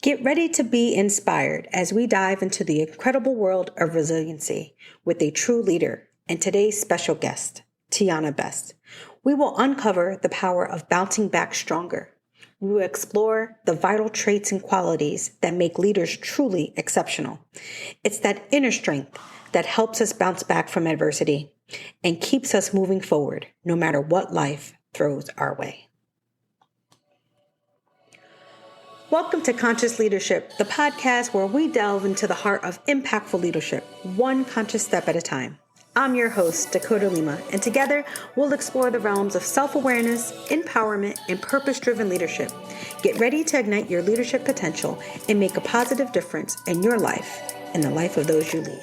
Get ready to be inspired as we dive into the incredible world of resiliency with a true leader and today's special guest, Tiana Best. We will uncover the power of bouncing back stronger. We will explore the vital traits and qualities that make leaders truly exceptional. It's that inner strength that helps us bounce back from adversity and keeps us moving forward no matter what life throws our way. Welcome to Conscious Leadership, the podcast where we delve into the heart of impactful leadership, one conscious step at a time. I'm your host, Dakota Lima, and together we'll explore the realms of self-awareness, empowerment, and purpose-driven leadership. Get ready to ignite your leadership potential and make a positive difference in your life and the life of those you lead.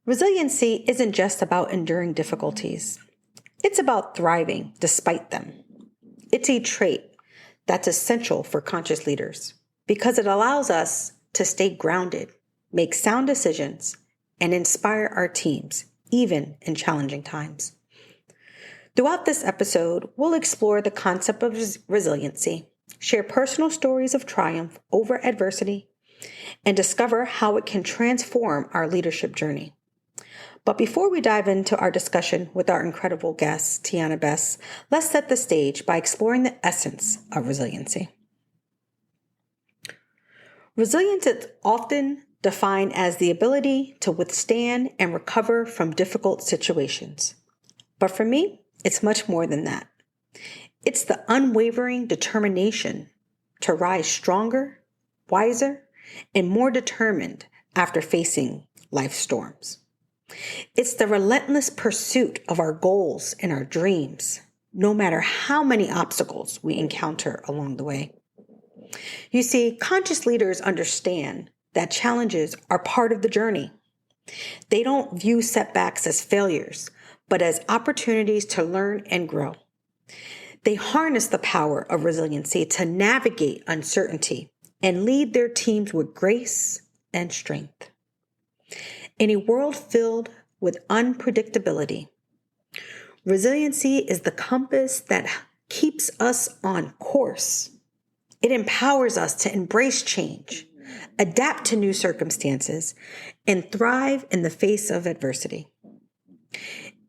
Resiliency isn't just about enduring difficulties. It's about thriving despite them. It's a trait that's essential for conscious leaders because it allows us to stay grounded, make sound decisions, and inspire our teams, even in challenging times. Throughout this episode, we'll explore the concept of resiliency, share personal stories of triumph over adversity, and discover how it can transform our leadership journey. But before we dive into our discussion with our incredible guest, Tiana Best, let's set the stage by exploring the essence of resiliency. Resilience is often defined as the ability to withstand and recover from difficult situations. But for me, it's much more than that. It's the unwavering determination to rise stronger, wiser, and more determined after facing life's storms. It's the relentless pursuit of our goals and our dreams, no matter how many obstacles we encounter along the way. You see, conscious leaders understand that challenges are part of the journey. They don't view setbacks as failures, but as opportunities to learn and grow. They harness the power of resiliency to navigate uncertainty and lead their teams with grace and strength. In a world filled with unpredictability, resiliency is the compass that keeps us on course. It empowers us to embrace change, adapt to new circumstances, and thrive in the face of adversity.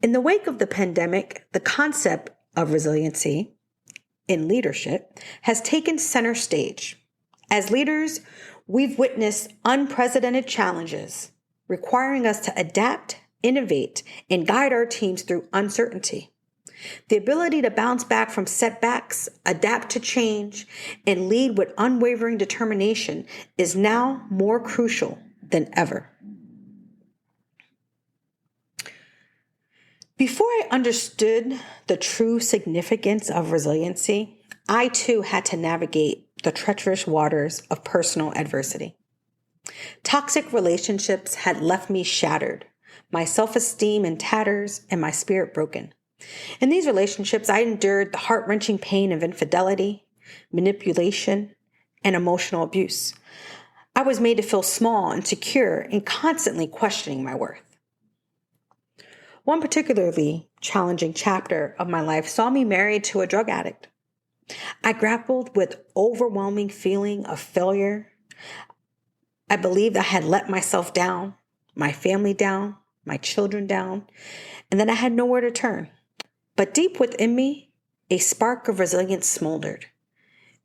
In the wake of the pandemic, the concept of resiliency in leadership has taken center stage. As leaders, we've witnessed unprecedented challenges requiring us to adapt, innovate, and guide our teams through uncertainty. The ability to bounce back from setbacks, adapt to change, and lead with unwavering determination is now more crucial than ever. Before I understood the true significance of resiliency, I too had to navigate the treacherous waters of personal adversity. Toxic relationships had left me shattered, my self-esteem in tatters, and my spirit broken. In these relationships, I endured the heart-wrenching pain of infidelity, manipulation, and emotional abuse. I was made to feel small, insecure, and constantly questioning my worth. One particularly challenging chapter of my life saw me married to a drug addict. I grappled with overwhelming feeling of failure. I believed I had let myself down, my family down, my children down, and that I had nowhere to turn. But deep within me, a spark of resilience smoldered.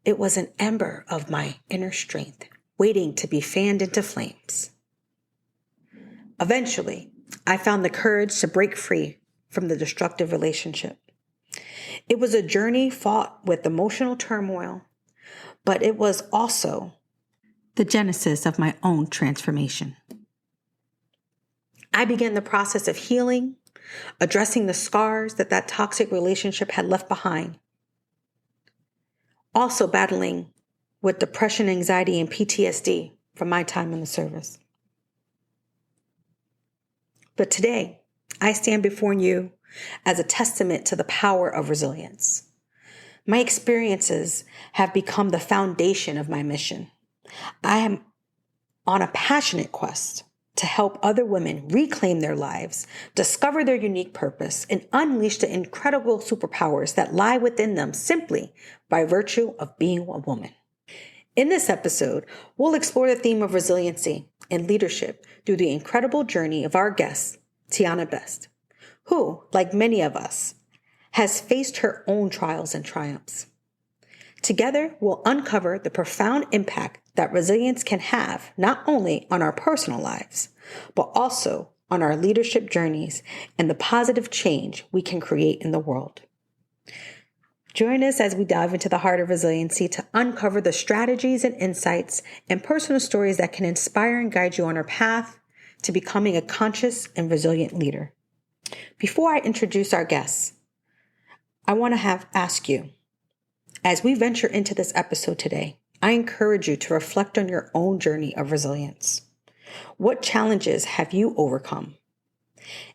It was an ember of my inner strength, waiting to be fanned into flames. Eventually, I found the courage to break free from the destructive relationship. It was a journey fought with emotional turmoil, but it was also the genesis of my own transformation. I began the process of healing, addressing the scars that toxic relationship had left behind. Also battling with depression, anxiety, and PTSD from my time in the service. But today, I stand before you as a testament to the power of resilience. My experiences have become the foundation of my mission. I am on a passionate quest to help other women reclaim their lives, discover their unique purpose, and unleash the incredible superpowers that lie within them simply by virtue of being a woman. In this episode, we'll explore the theme of resiliency and leadership through the incredible journey of our guest, Tiana Best, who, like many of us, has faced her own trials and triumphs. Together, we'll uncover the profound impact that resilience can have not only on our personal lives, but also on our leadership journeys and the positive change we can create in the world. Join us as we dive into the heart of resiliency to uncover the strategies and insights and personal stories that can inspire and guide you on our path to becoming a conscious and resilient leader. Before I introduce our guests, I want to ask you, as we venture into this episode today, I encourage you to reflect on your own journey of resilience. What challenges have you overcome?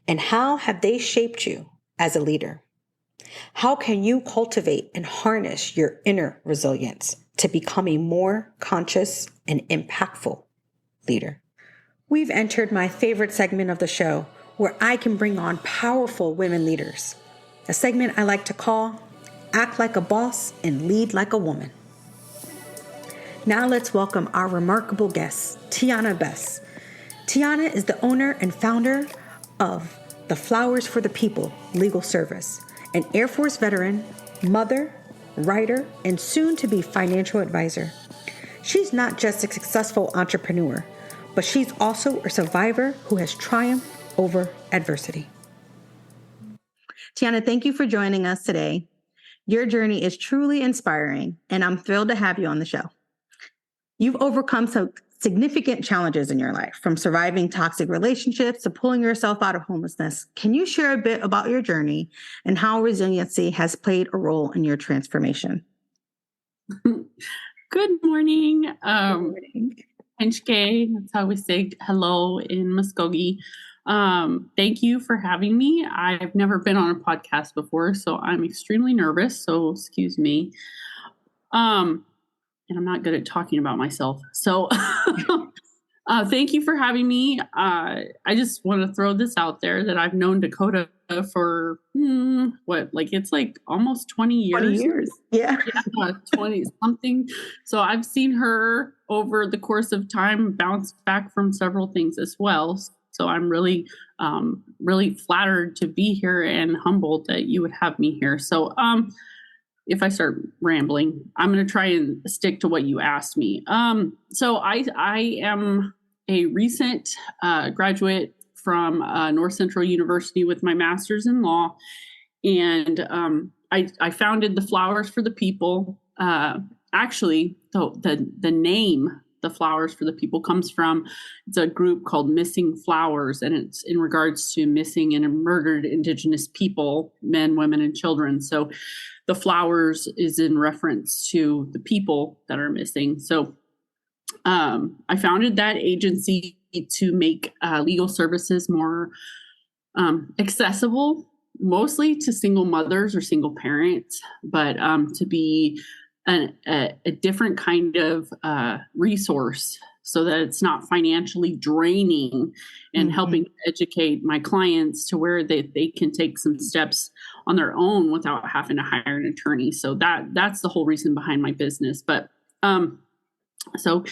And how have they shaped you as a leader? How can you cultivate and harness your inner resilience to become a more conscious and impactful leader? We've entered my favorite segment of the show, where I can bring on powerful women leaders. A segment I like to call Act Like a Boss and Lead Like a Woman. Now let's welcome our remarkable guest, Tiana Best. Tiana is the owner and founder of the Flowers for the People legal service, an Air Force veteran, mother, writer, and soon-to-be financial advisor. She's not just a successful entrepreneur, but she's also a survivor who has triumphed over adversity. Tiana, thank you for joining us today. Your journey is truly inspiring, and I'm thrilled to have you on the show. You've overcome some significant challenges in your life, from surviving toxic relationships to pulling yourself out of homelessness. Can you share a bit about your journey and how resiliency has played a role in your transformation? Good morning. Good morning. Henchke, that's how we say hello in Muskogee. Thank you for having me. I've never been on a podcast before, so I'm extremely nervous, so excuse me. And I'm not good at talking about myself. So thank you for having me. I just want to throw this out there that I've known Dakota for it's like almost 20 years. 20 years. Yeah. 20 something. So I've seen her over the course of time bounce back from several things as well. So I'm really, really flattered to be here and humbled that you would have me here. So, if I start rambling, I'm going to try and stick to what you asked me. So I am a recent graduate from North Central University with my master's in law. And I founded the Flowers for the People. Actually, the name, the Flowers for the People, comes from, it's a group called Missing Flowers, and it's in regards to missing and murdered Indigenous people, men, women, and children. So the flowers is in reference to the people that are missing. So I founded that agency to make legal services more accessible, mostly to single mothers or single parents, but to be a different kind of resource so that it's not financially draining, and helping educate my clients to where they can take some steps on their own without having to hire an attorney. So that's the whole reason behind my business. But so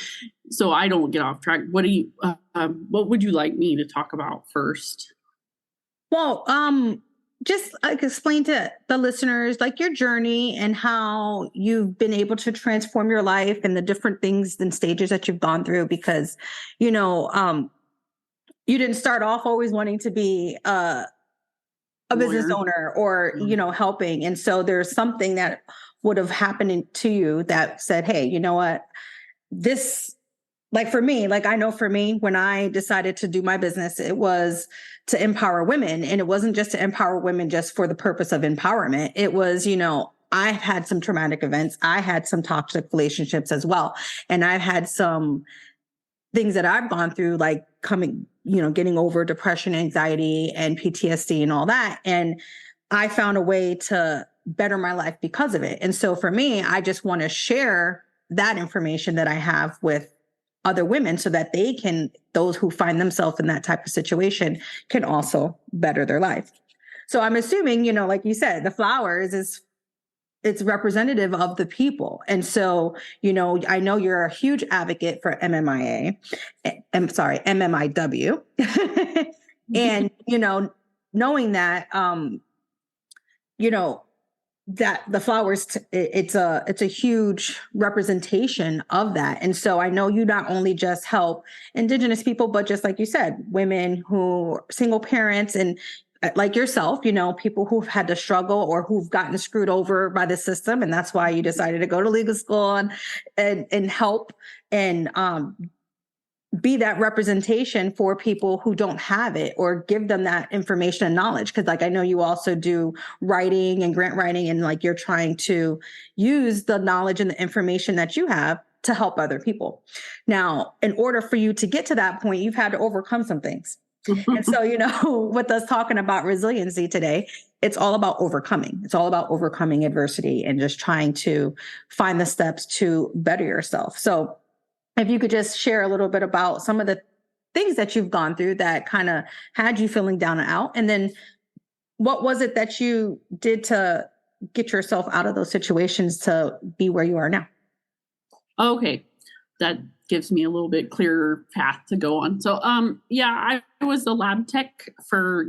I don't get off track. What would you like me to talk about first? Well, just explain to the listeners like your journey and how you've been able to transform your life and the different things and stages that you've gone through, because, you didn't start off always wanting to be a business owner or, helping. And so there's something that would have happened to you that said, hey, you know what, this, like for me, like I know for me, when I decided to do my business, it was to empower women. And it wasn't just to empower women just for the purpose of empowerment. It was, I've had some traumatic events. I had some toxic relationships as well. And I've had some things that I've gone through, like getting over depression, anxiety, and PTSD and all that. And I found a way to better my life because of it. And so for me, I just want to share that information that I have with other women so that those who find themselves in that type of situation can also better their life. So I'm assuming, like you said, the flowers it's representative of the people. And so, I know you're a huge advocate for MMIW. And, knowing that, that the flowers, it's a huge representation of that. And so I know you not only just help Indigenous people, but just like you said, women who are single parents and like yourself, people who've had to struggle or who've gotten screwed over by the system. And that's why you decided to go to legal school and help and be that representation for people who don't have it, or give them that information and knowledge. Cause like, I know you also do writing and grant writing, and like, you're trying to use the knowledge and the information that you have to help other people. Now, in order for you to get to that point, you've had to overcome some things. And so, with us talking about resiliency today, it's all about overcoming. It's all about overcoming adversity and just trying to find the steps to better yourself. So if you could just share a little bit about some of the things that you've gone through that kind of had you feeling down and out. And then what was it that you did to get yourself out of those situations to be where you are now? Okay. That gives me a little bit clearer path to go on. So, I was a lab tech for,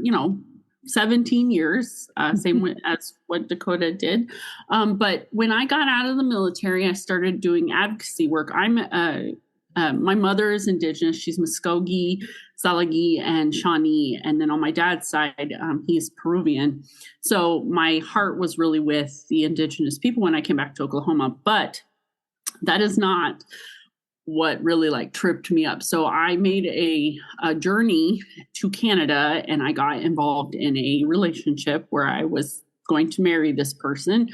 17 years, same as what Dakota did. But when I got out of the military, I started doing advocacy work. My mother is Indigenous. She's Muskogee, Salagi, and Shawnee. And then on my dad's side, he's Peruvian. So my heart was really with the Indigenous people when I came back to Oklahoma. But that is not what really tripped me up. So I made a journey to Canada, and I got involved in a relationship where I was going to marry this person,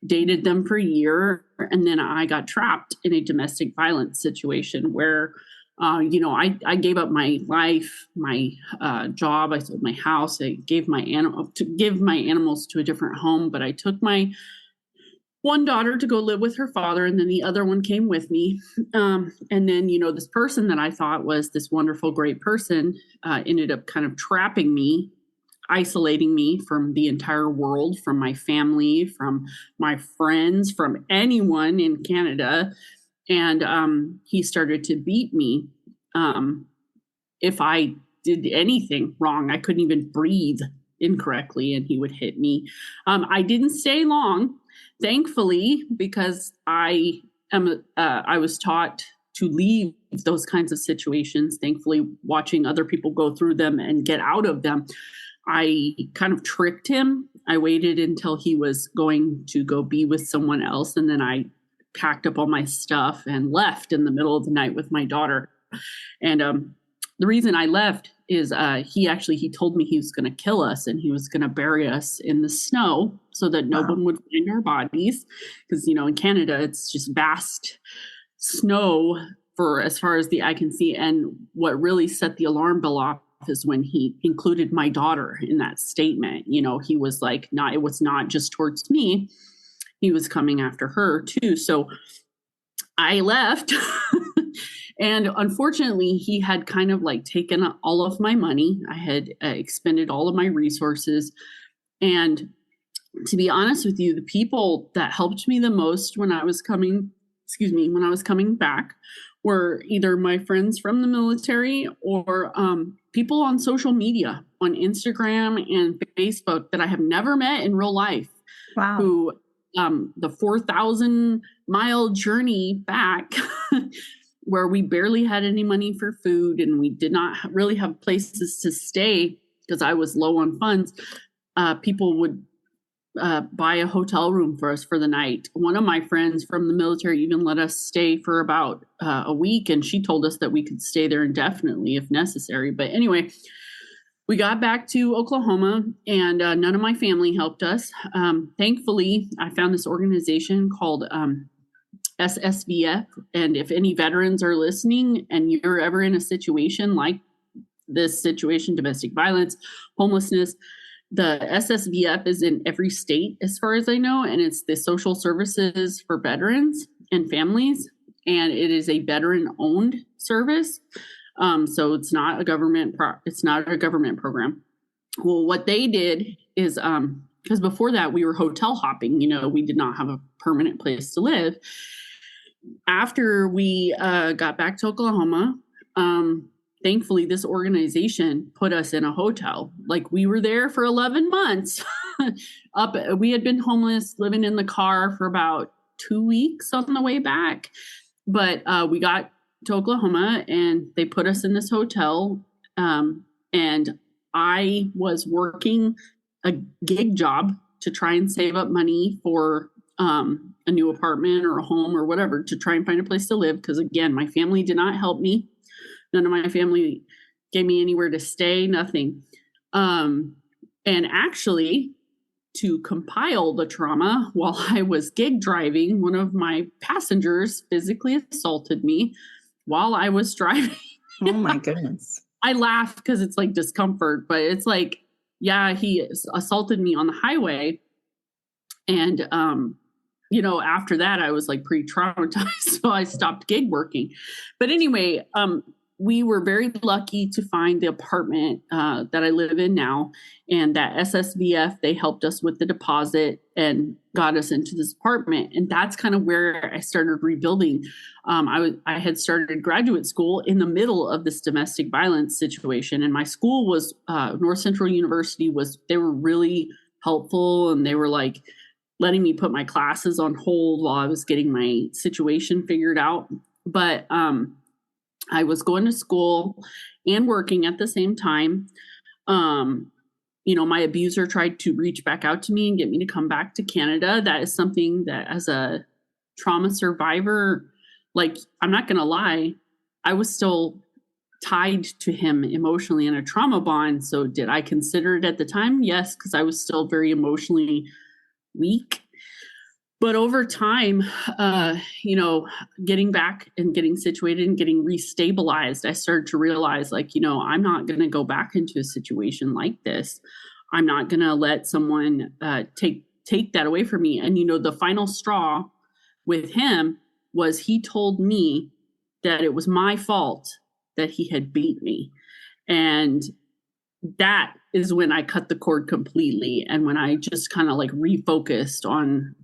dated them for a year, and then I got trapped in a domestic violence situation where, I gave up my life, my job, I sold my house, I gave my animals to a different home, but I took my one daughter to go live with her father, and then the other one came with me. And then, this person that I thought was this wonderful, great person ended up kind of trapping me, isolating me from the entire world, from my family, from my friends, from anyone in Canada. And he started to beat me. If I did anything wrong, I couldn't even breathe incorrectly, and he would hit me. I didn't stay long, thankfully, because I was taught to leave those kinds of situations. Thankfully, watching other people go through them and get out of them, I kind of tricked him. I waited until he was going to go be with someone else, and then I packed up all my stuff and left in the middle of the night with my daughter. And the reason I left is he told me he was going to kill us, and he was going to bury us in the snow so that no one would find our bodies. Because, in Canada, it's just vast snow for as far as the eye can see. And what really set the alarm bell off is when he included my daughter in that statement. He was like, it was not just towards me. He was coming after her too. So I left. And unfortunately, he had kind of taken all of my money. I had expended all of my resources. And to be honest with you, the people that helped me the most when I was coming back were either my friends from the military or people on social media, on Instagram and Facebook that I have never met in real life. Wow. Who the 4,000-mile journey back where we barely had any money for food and we did not really have places to stay because I was low on funds, people would buy a hotel room for us for the night. One of my friends from the military even let us stay for about a week, and she told us that we could stay there indefinitely if necessary. But anyway, we got back to Oklahoma, and none of my family helped us. Thankfully, I found this organization called SSVF. And if any veterans are listening and you're ever in a situation like this situation, domestic violence, homelessness, the SSVF is in every state, as far as I know, and it's the social services for veterans and families. and it is a veteran-owned service. So it's not a government program. Well, what they did is, because before that we were hotel hopping, we did not have a permanent place to live. After we got back to Oklahoma, thankfully this organization put us in a hotel. Like, we were there for 11 months. We had been homeless, living in the car for about 2 weeks on the way back. But we got to Oklahoma and they put us in this hotel. And I was working a gig job to try and save up money for a new apartment or a home or whatever, to try and find a place to live. Because again, my family did not help me. None of my family gave me anywhere to stay, nothing. And actually, to compile the trauma, while I was gig driving, one of my passengers physically assaulted me while I was driving. Oh my goodness. I laugh because it's like discomfort, but it's like, yeah, he assaulted me on the highway. And, after that, I was like pretty traumatized. So I stopped gig working. But anyway, we were very lucky to find the apartment that I live in now, and that SSVF, they helped us with the deposit and got us into this apartment. And that's kind of where I started rebuilding. I had started graduate school in the middle of this domestic violence situation. And my school was North Central University. They were really helpful, and they were like letting me put my classes on hold while I was getting my situation figured out. But I was going to school and working at the same time. My abuser tried to reach back out to me and get me to come back to Canada. That is something that, as a trauma survivor, like, I'm not going to lie, I was still tied to him emotionally in a trauma bond. So did I consider it at the time? Yes, because I was still very emotionally weak. But over time, getting back and getting situated and getting restabilized, I started to realize, like, I'm not going to go back into a situation like this. I'm not going to let someone take that away from me. And, the final straw with him was he told me that it was my fault that he had beat me. And that is when I cut the cord completely. And when I just kind of like refocused on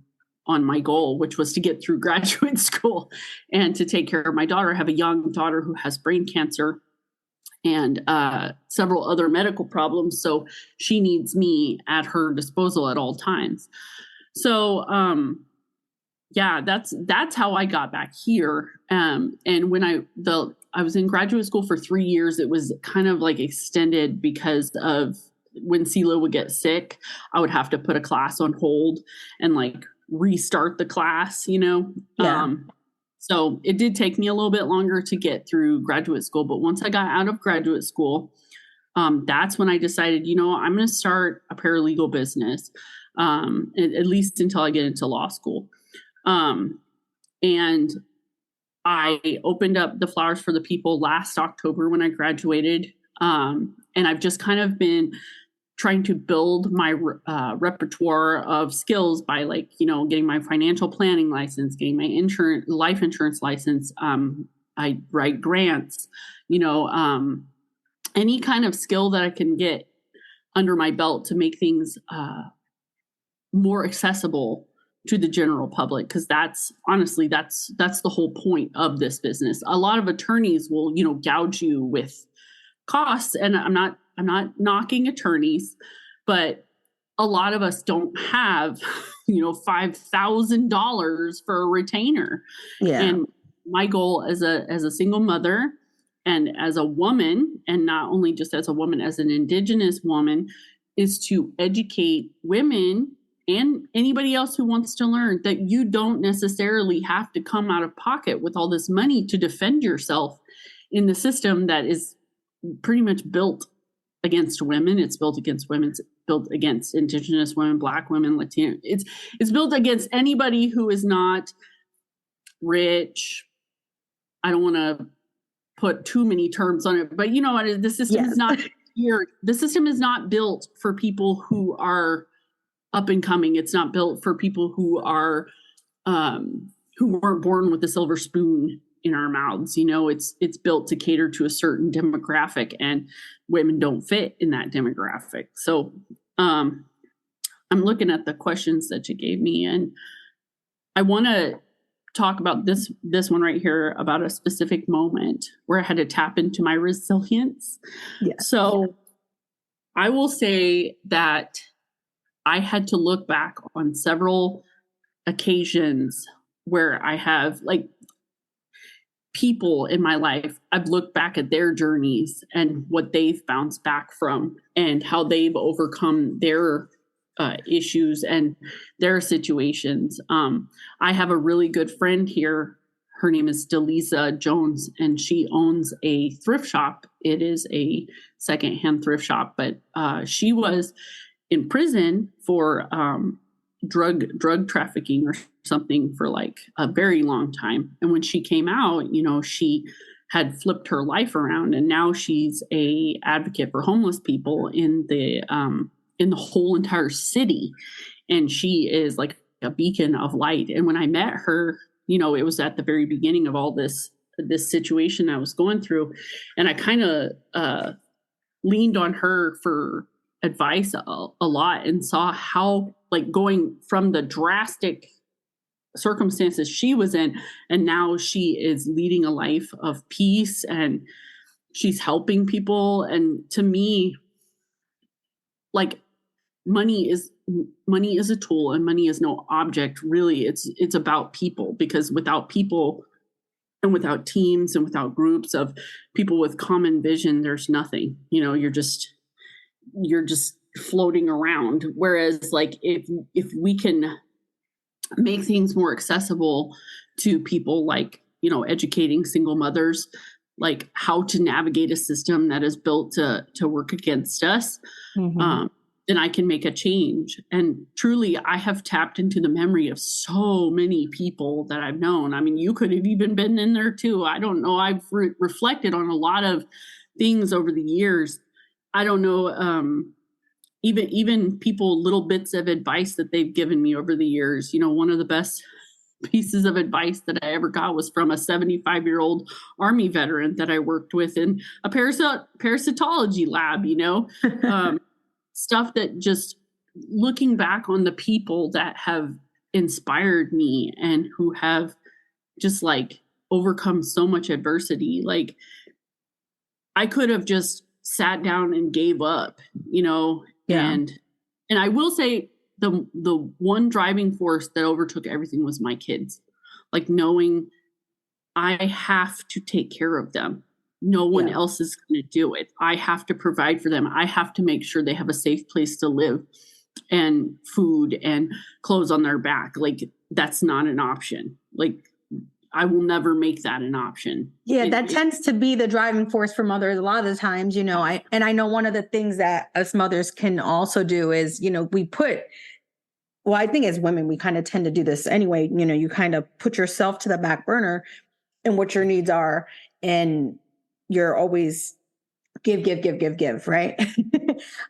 my goal, which was to get through graduate school and to take care of my daughter. I have a young daughter who has brain cancer and several other medical problems. So she needs me at her disposal at all times. So, that's how I got back here. And when I was in graduate school for 3 years, it was kind of like extended because of when CeeLo would get sick, I would have to put a class on hold and like restart the class, Yeah. So it did take me a little bit longer to get through graduate school. But once I got out of graduate school, that's when I decided, I'm going to start a paralegal business, at least until I get into law school. And I opened up the Flowers for the People last October when I graduated. And I've just kind of been trying to build my repertoire of skills by getting my financial planning license, getting my life insurance license. I write grants, any kind of skill that I can get under my belt to make things more accessible to the general public. Cause that's the whole point of this business. A lot of attorneys will, gouge you with costs, and I'm not knocking attorneys, but a lot of us don't have, $5,000 for a retainer. Yeah. And my goal as a single mother and as a woman, and not only just as a woman, as an Indigenous woman, is to educate women and anybody else who wants to learn that you don't necessarily have to come out of pocket with all this money to defend yourself in the system that is pretty much built against women. It's built against women. It's built against Indigenous women, Black women, Latino. It's built against anybody who is not rich. I don't want to put too many terms on it, but the system is not here. The system is not built for people who are up and coming. It's not built for people who are who weren't born with a silver spoon in our mouths. It's built to cater to a certain demographic, and women don't fit in that demographic. So I'm looking at the questions that you gave me, and I want to talk about this one right here, about a specific moment where I had to tap into my resilience. Yes. So I will say that I had to look back on several occasions where I have, like, people in my life, I've looked back at their journeys and what they've bounced back from and how they've overcome their issues and their situations. I have a really good friend here. Her name is Delisa Jones, and she owns a thrift shop. It is a secondhand thrift shop, but she was in prison for drug trafficking or something for like a very long time. And when she came out, she had flipped her life around, and now she's a advocate for homeless people in the whole entire city. And she is like a beacon of light. And when I met her, it was at the very beginning of all this situation I was going through. And I kind of leaned on her for advice a lot, and saw how, like, going from the drastic circumstances she was in, and now she is leading a life of peace and she's helping people. And to me, like, money is a tool, and money is no object, really. It's about people, because without people and without teams and without groups of people with common vision, there's nothing. You're just floating around. Whereas, like, if we can make things more accessible to people, like, educating single mothers, like how to navigate a system that is built to work against us, then I can make a change. And truly, I have tapped into the memory of so many people that I've known. I mean, you could have even been in there too. I don't know. I've reflected on a lot of things over the years. I don't know, even people, little bits of advice that they've given me over the years. One of the best pieces of advice that I ever got was from a 75-year-old Army veteran that I worked with in a parasitology lab, stuff that, just looking back on the people that have inspired me and who have just, like, overcome so much adversity. Like, I could have just sat down and gave up, Yeah. and I will say the one driving force that overtook everything was my kids, like, knowing I have to take care of them. No one else is going to do it. I have to provide for them. I have to make sure they have a safe place to live and food and clothes on their back. Like, that's not an option. Like, I will never make that an option. Yeah, that tends to be the driving force for mothers a lot of the times, I know one of the things that us mothers can also do is, I think as women, we kind of tend to do this anyway. You kind of put yourself to the back burner and what your needs are, and you're always give, right?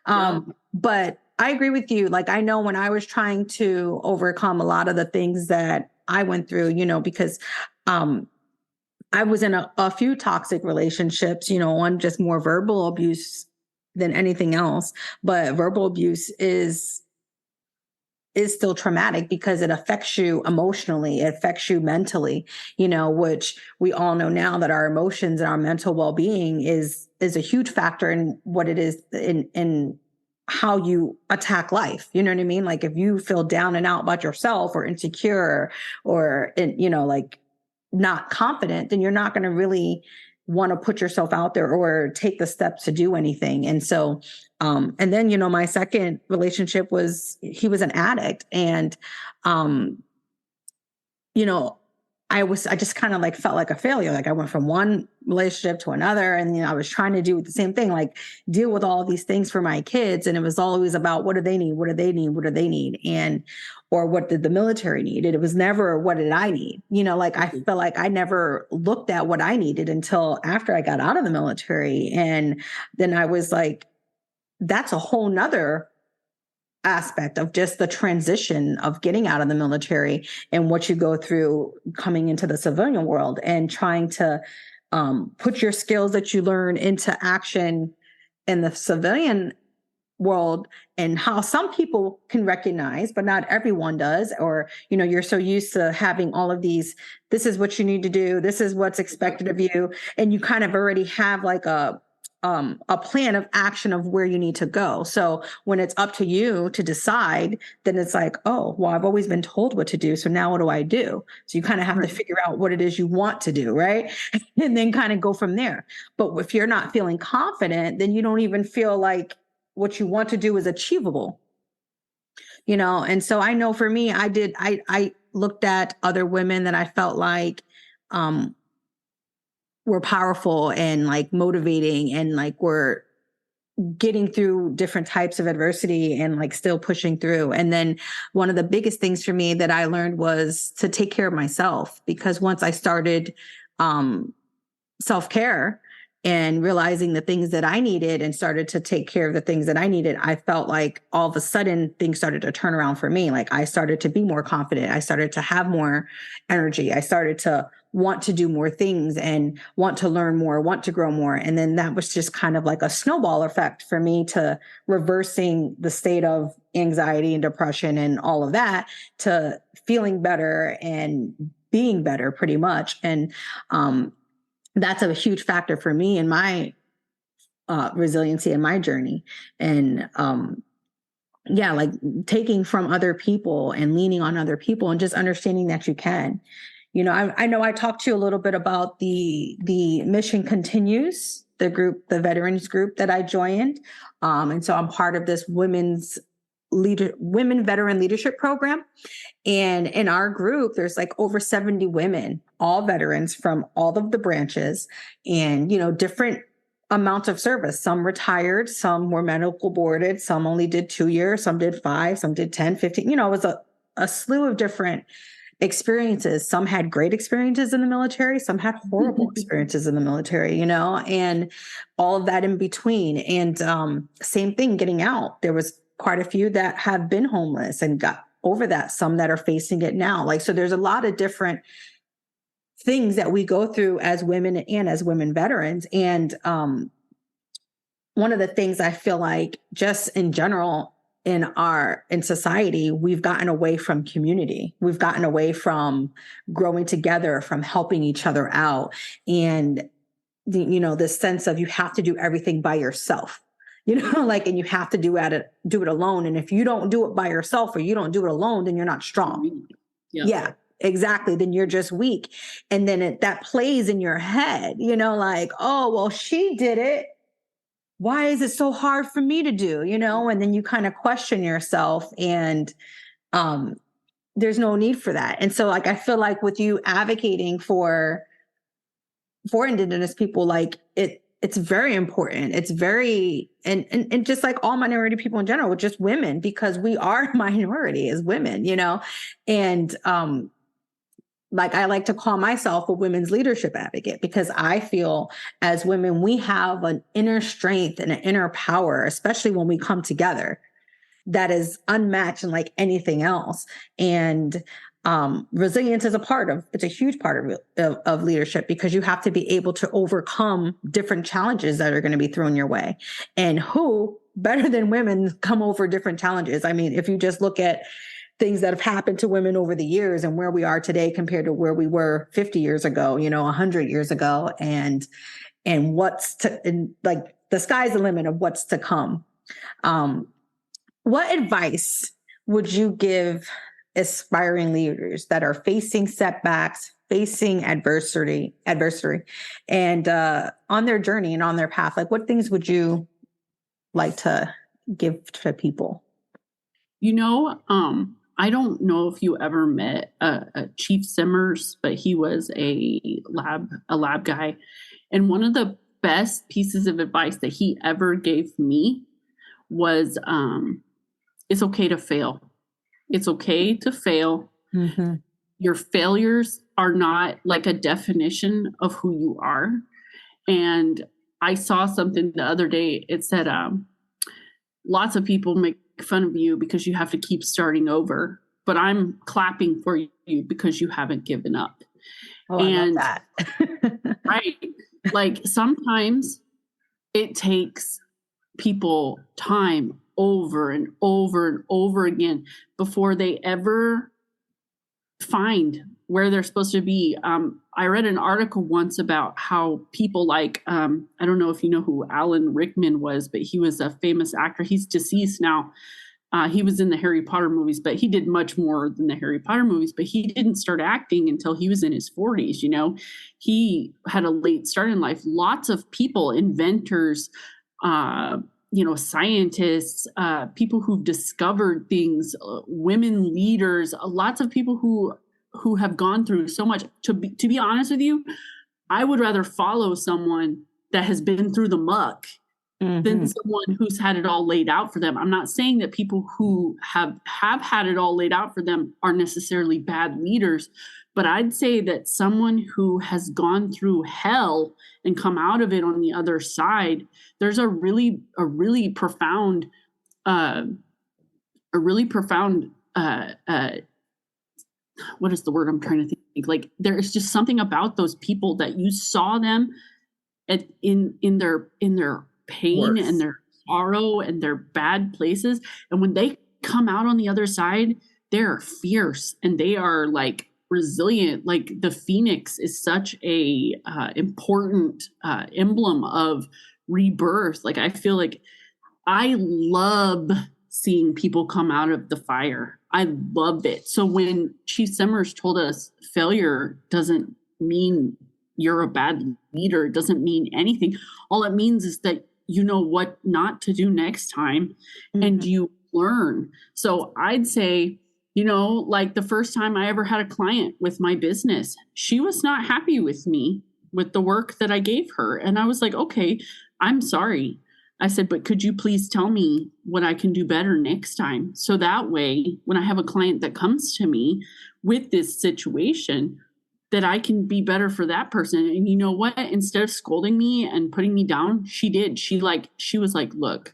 But I agree with you. Like, I know when I was trying to overcome a lot of the things that I went through, because I was in a few toxic relationships, one just more verbal abuse than anything else. But verbal abuse is still traumatic because it affects you emotionally, it affects you mentally, which we all know now that our emotions and our mental well-being is a huge factor in what it is in how you attack life. You know what I mean? Like, if you feel down and out about yourself or insecure or, like, not confident, then you're not going to really want to put yourself out there or take the steps to do anything. And so, and then, my second relationship he was an addict, and, I just kind of, like, felt like a failure. Like, I went from one relationship to another, and, I was trying to do the same thing, like, deal with all these things for my kids. And it was always about, what do they need? What do they need? What do they need? Or what did the military need? And it was never, what did I need? Like, I felt like I never looked at what I needed until after I got out of the military. And then I was like, that's a whole nother aspect of just the transition of getting out of the military and what you go through coming into the civilian world and trying to put your skills that you learn into action in the civilian world, and how some people can recognize, but not everyone does. Or, you're so used to having all of these, this is what you need to do, this is what's expected of you. And you kind of already have like a plan of action of where you need to go. So when it's up to you to decide, then it's like, oh, well, I've always been told what to do. So now what do I do? So you kind of have to figure out what it is you want to do, right? And then kind of go from there. But if you're not feeling confident, then you don't even feel like what you want to do is achievable. And so I know for me, I looked at other women that I felt like were powerful and like motivating and like were getting through different types of adversity and like still pushing through. And then one of the biggest things for me that I learned was to take care of myself, because once I started self-care and realizing the things that I needed and started to take care of the things that I needed, I felt like all of a sudden things started to turn around for me. Like I started to be more confident. I started to have more energy. I started to want to do more things and want to learn more, want to grow more. And then that was just kind of like a snowball effect for me to reversing the state of anxiety and depression and all of that to feeling better and being better pretty much. And, that's a huge factor for me in my resiliency and my journey. And like taking from other people and leaning on other people and just understanding that you can. I know I talked to you a little bit about the Mission Continues, the veterans group that I joined. And so I'm part of this women veteran leadership program. And in our group, there's like over 70 women, all veterans from all of the branches and, different amounts of service. Some retired, some were medical boarded, some only did 2 years, some did 5, some did 10, 15, it was a slew of different experiences. Some had great experiences in the military, some had horrible experiences in the military, and all of that in between. And same thing, getting out. There was quite a few that have been homeless and got over that, some that are facing it now. Like, so there's a lot of different things that we go through as women and as women veterans. And one of the things I feel like just in general in society, we've gotten away from community. We've gotten away from growing together, from helping each other out. And this sense of you have to do everything by yourself. And you have to do it alone. And if you don't do it by yourself or you don't do it alone, then you're not strong. Yeah, exactly. Then you're just weak. And then that plays in your head, like, oh, well, she did it. Why is it so hard for me to do, and then you kind of question yourself, and there's no need for that. And so like, I feel like with you advocating for Indigenous people, like it's very important. It's very, and just like all minority people in general, just women, because we are a minority as women, and like I like to call myself a women's leadership advocate, because I feel as women, we have an inner strength and an inner power, especially when we come together, that is unmatched in like anything else. And resilience is it's a huge part of leadership, because you have to be able to overcome different challenges that are going to be thrown your way. And who better than women come over different challenges? I mean, if you just look at things that have happened to women over the years and where we are today compared to where we were 50 years ago, 100 years ago, and like the sky's the limit of what's to come. What advice would you give aspiring leaders that are facing setbacks, facing adversity, and on their journey and on their path? Like, what things would you like to give to people? I don't know if you ever met Chief Simmers, but he was a lab guy. And one of the best pieces of advice that he ever gave me was, it's okay to fail. It's okay to fail. Mm-hmm. Your failures are not like a definition of who you are. And I saw something the other day. It said, lots of people make fun of you because you have to keep starting over, but I'm clapping for you because you haven't given up. Oh, and I love that. right, like sometimes it takes people time over and over and over again before they ever find where they're supposed to be. I read an article once about how people like, I don't know if you know who Alan Rickman was, but he was a famous actor. He's deceased now. He was in the Harry Potter movies, but he did much more than the Harry Potter movies, but he didn't start acting until he was in his 40s. You know, he had a late start in life. Lots of people, inventors, scientists, people who've discovered things, women leaders, lots of people who have gone through so much. To be honest with you, I would rather follow someone that has been through the muck than someone who's had it all laid out for them. I'm not saying that people who have had it all laid out for them are necessarily bad leaders, but I'd say that someone who has gone through hell and come out of it on the other side, there's a really profound, what is the word I'm trying to think? Like there is just something about those people that you saw them in their pain and their sorrow and their bad places, and when they come out on the other side, they're fierce and they are like resilient. Like the phoenix is such a important emblem of rebirth. Like I feel like I love seeing people come out of the fire. I love it. So when Chief Simmers told us failure doesn't mean you're a bad leader, it doesn't mean anything. All it means is that you know what not to do next time and you learn. So I'd say, like the first time I ever had a client with my business, she was not happy with me with the work that I gave her. And I was like, okay, I'm sorry. I said, but could you please tell me what I can do better next time? So that way, when I have a client that comes to me with this situation, that I can be better for that person. And you know what? Instead of scolding me and putting me down, she did. She was like, look,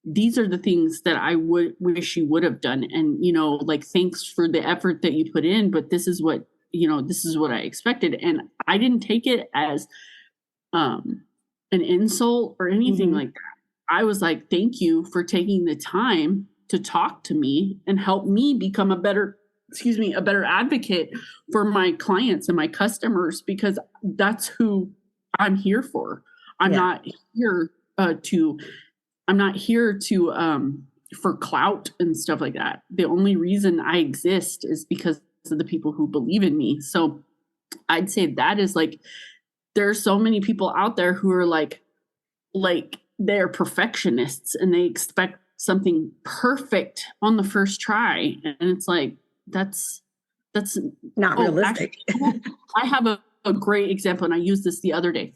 these are the things that I wish you would have done. And, like, thanks for the effort that you put in, but this is what I expected. And I didn't take it as an insult or anything like that. I was like, thank you for taking the time to talk to me and help me become a better advocate for my clients and my customers, because that's who I'm here for. I'm not here for clout and stuff like that. The only reason I exist is because of the people who believe in me. So I'd say that is like, there are so many people out there who are like they're perfectionists and they expect something perfect on the first try. And it's like, that's not realistic. Actually, I have a great example, and I used this the other day.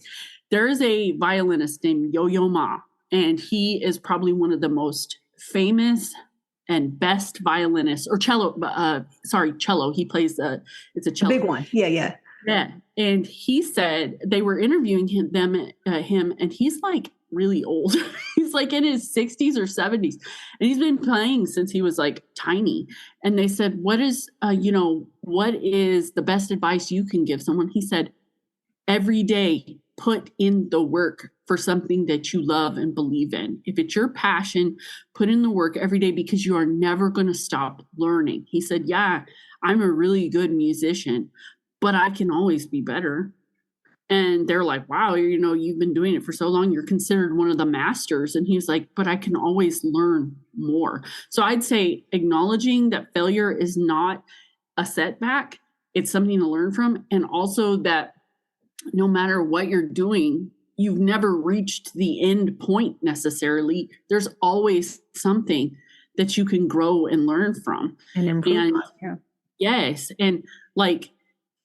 There is a violinist named Yo-Yo Ma, and he is probably one of the most famous and best violinists, or cello. Cello. He plays it's a cello. A big one. Yeah. Yeah. And he said they were interviewing him, and he's like really old. He's like in his 60s or 70s. And he's been playing since he was like tiny. And they said, what is the best advice you can give someone? He said, every day, put in the work for something that you love and believe in. If it's your passion, put in the work every day, because you are never going to stop learning. He said, yeah, I'm a really good musician, but I can always be better. And they're like, wow, you've been doing it for so long. You're considered one of the masters. And he's like, but I can always learn more. So I'd say acknowledging that failure is not a setback. It's something to learn from. And also that no matter what you're doing, you've never reached the end point necessarily. There's always something that you can grow and learn from. And improve. Yes. And like,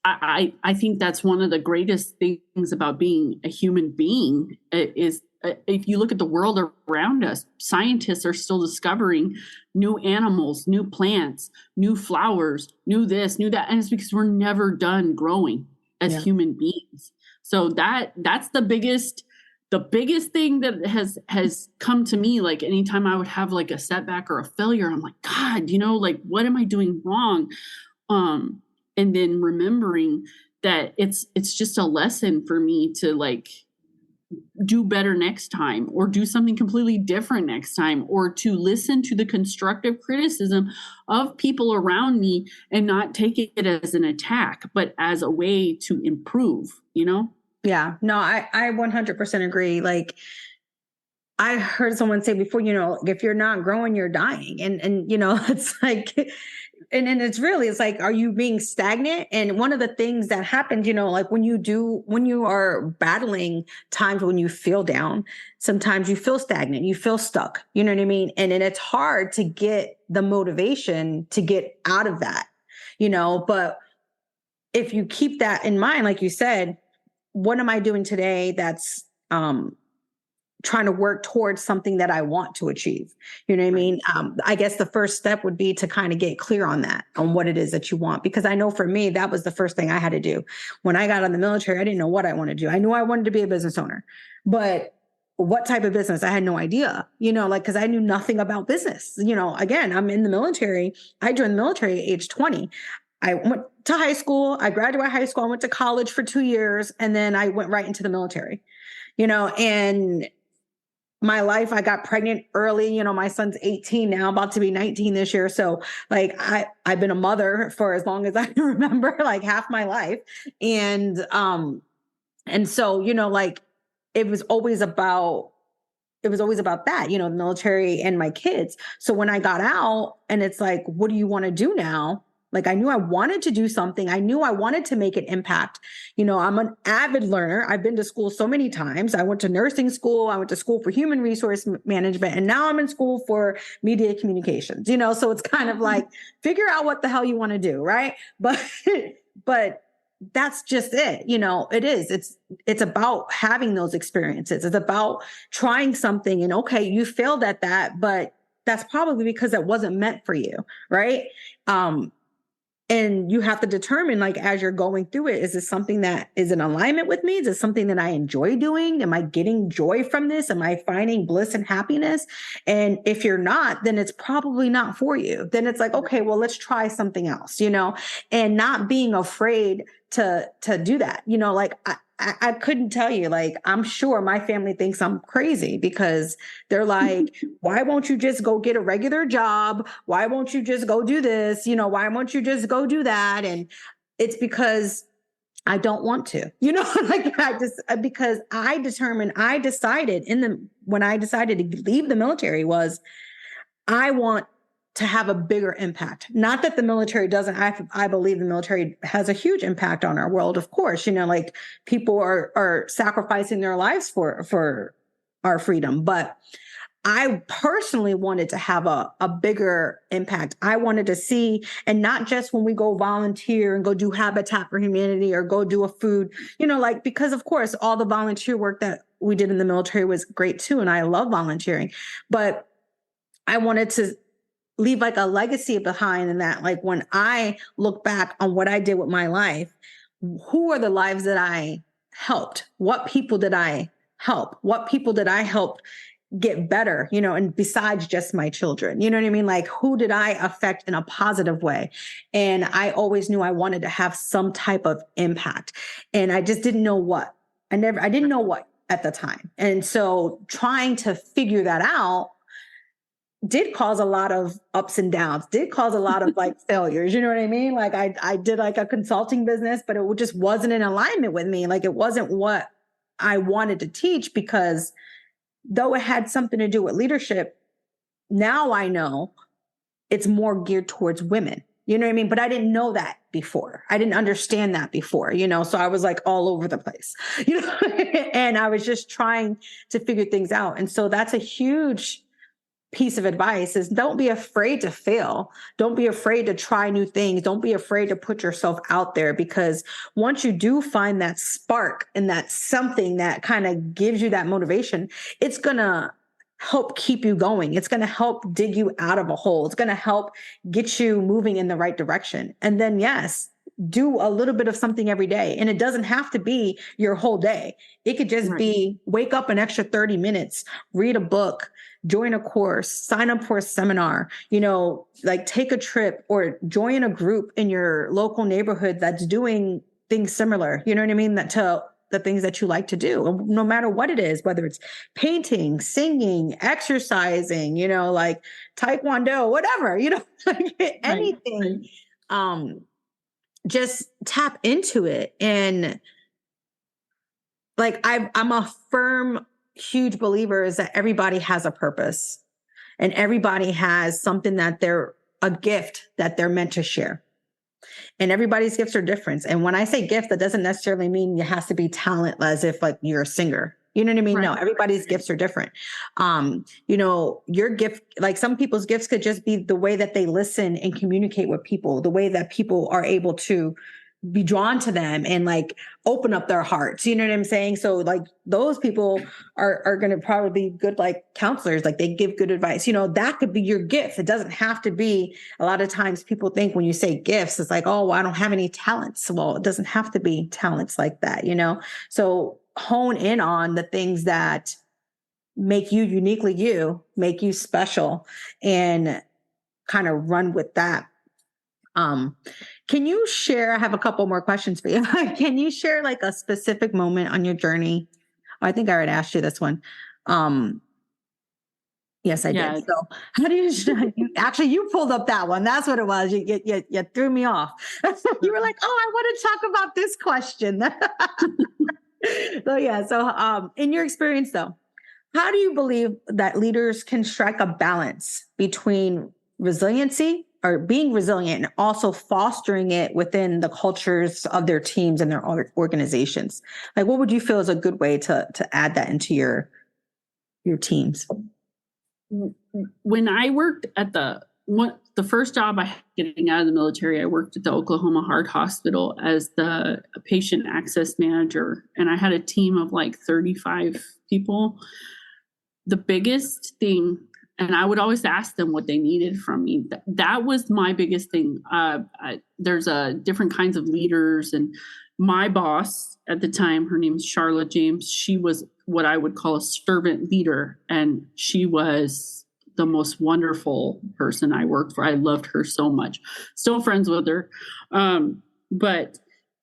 I think that's one of the greatest things about being a human being is if you look at the world around us, scientists are still discovering new animals, new plants, new flowers, new this, new that. And it's because we're never done growing as human beings. So that's the biggest the biggest thing that has come to me, like anytime I would have like a setback or a failure, I'm like, God, like, what am I doing wrong? And then remembering that it's just a lesson for me to like do better next time, or do something completely different next time, or to listen to the constructive criticism of people around me and not take it as an attack, but as a way to improve, Yeah, no, I 100% agree. Like, I heard someone say before, if you're not growing, you're dying. And it's like, and it's really, it's like, are you being stagnant? And one of the things that happens, like when you are battling times when you feel down, sometimes you feel stagnant, you feel stuck, you know what I mean? And then it's hard to get the motivation to get out of that, but if you keep that in mind, like you said, what am I doing today that's, trying to work towards something that I want to achieve. You know what I mean? I guess the first step would be to kind of get clear on that, on what it is that you want. Because I know for me, that was the first thing I had to do. When I got out of the military, I didn't know what I wanted to do. I knew I wanted to be a business owner, but what type of business? I had no idea, because I knew nothing about business. Again, I'm in the military. I joined the military at age 20. I went to high school. I graduated high school. I went to college for 2 years, and then I went right into the military, and my life, I got pregnant early. My son's 18 now, about to be 19 this year. So like I've been a mother for as long as I can remember, like half my life. And so, like it was always about that, the military and my kids. So when I got out and it's like, what do you want to do now? Like, I knew I wanted to do something. I knew I wanted to make an impact. I'm an avid learner. I've been to school so many times. I went to nursing school. I went to school for human resource management. And now I'm in school for media communications, so it's kind of like, figure out what the hell you want to do. Right. But that's just it. It is. It's about having those experiences. It's about trying something and okay, you failed at that, but that's probably because it wasn't meant for you. Right. And you have to determine, like, as you're going through it, is this something that is in alignment with me? Is it something that I enjoy doing? Am I getting joy from this? Am I finding bliss and happiness? And if you're not, then it's probably not for you. Then it's like, okay, well, let's try something else, and not being afraid to do that. Like I couldn't tell you, like, I'm sure my family thinks I'm crazy because they're like, why won't you just go get a regular job? Why won't you just go do this? Why won't you just go do that? And it's because I don't want to, like because I decided when I decided to leave the military was I want to have a bigger impact. Not that the military doesn't. I believe the military has a huge impact on our world. Of course, like people are sacrificing their lives for our freedom. But I personally wanted to have a bigger impact. I wanted to see, and not just when we go volunteer and go do Habitat for Humanity or go do a food, like, because of course, all the volunteer work that we did in the military was great too. And I love volunteering, but I wanted to leave like a legacy behind in that, like when I look back on what I did with my life, who are the lives that I helped? What people did I help? What people did I help get better, and besides just my children, you know what I mean? Like, who did I affect in a positive way? And I always knew I wanted to have some type of impact, and I just didn't know what. I didn't know what at the time. And so trying to figure that out did cause a lot of ups and downs, did cause a lot of like failures. You know what I mean? Like I did like a consulting business, but it just wasn't in alignment with me. Like it wasn't what I wanted to teach, because though it had something to do with leadership, now I know it's more geared towards women. You know what I mean? But I didn't know that before. I didn't understand that before, so I was like all over the place, and I was just trying to figure things out. And so that's a huge piece of advice is don't be afraid to fail. Don't be afraid to try new things. Don't be afraid to put yourself out there, because once you do find that spark and that something that kind of gives you that motivation, it's going to help keep you going. It's going to help dig you out of a hole. It's going to help get you moving in the right direction. And then, yes, do a little bit of something every day. And it doesn't have to be your whole day. It could just be wake up an extra 30 minutes, read a book, join a course, sign up for a seminar, like take a trip or join a group in your local neighborhood that's doing things similar. You know what I mean? That to the things that you like to do, no matter what it is, whether it's painting, singing, exercising, like taekwondo, whatever, like anything. Just tap into it. And like, I'm a firm, huge believer is that everybody has a purpose and everybody has something that a gift that they're meant to share. And everybody's gifts are different. And when I say gift, that doesn't necessarily mean it has to be talent as if like you're a singer. You know what I mean? Right. No, everybody's gifts are different. Your gift, like some people's gifts could just be the way that they listen and communicate with people, the way that people are able to be drawn to them and like open up their hearts. You know what I'm saying? So like those people are going to probably be good, like counselors, like they give good advice. That could be your gift. It doesn't have to be. A lot of times people think when you say gifts, it's like, oh, well, I don't have any talents. Well, it doesn't have to be talents like that, So hone in on the things that make you uniquely you, make you special, and kind of run with that. Can you share, I have a couple more questions for you. Can you share like a specific moment on your journey? I think I already asked you this one. Yes, I did. So how do you pulled up that one. That's what it was. You threw me off. You were like, oh, I want to talk about this question. So in your experience though, how do you believe that leaders can strike a balance between resiliency or being resilient and also fostering it within the cultures of their teams and their organizations? Like, what would you feel is a good way to add that into your teams? When I worked at the first job I had getting out of the military, I worked at the Oklahoma Heart Hospital as the patient access manager, and I had a team of like 35 people. The biggest thing, and I would always ask them what they needed from me. That was my biggest thing. There's different kinds of leaders, and my boss at the time, her name is Charlotte James. She was what I would call a servant leader, and she was the most wonderful person I worked for. I loved her so much. Still friends with her. But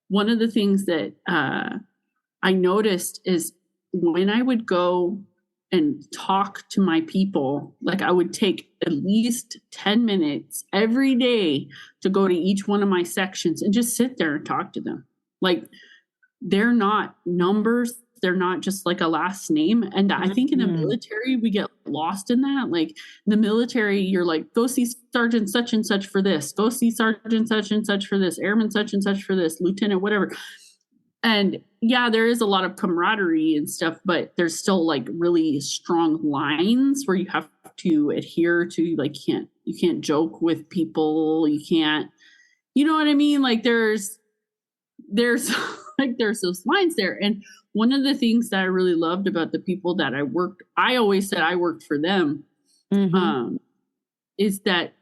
one of the things that I noticed is when I would go and talk to my people, like I would take at least 10 minutes every day to go to each one of my sections and just sit there and talk to them. Like they're not numbers. They're not just like a last name. And I think in the military, we get lost in that. Like in the military, you're like, go see Sergeant such and such for this. Go see Sergeant such and such for this. Airman such and such for this. Lieutenant, whatever. And yeah, there is a lot of camaraderie and stuff, but there's still like really strong lines where you have to adhere to, like, you can't joke with people. You can't, you know what I mean? Like there's like, there's those lines there. And one of the things that I really loved about the people that I always said I worked for them, is that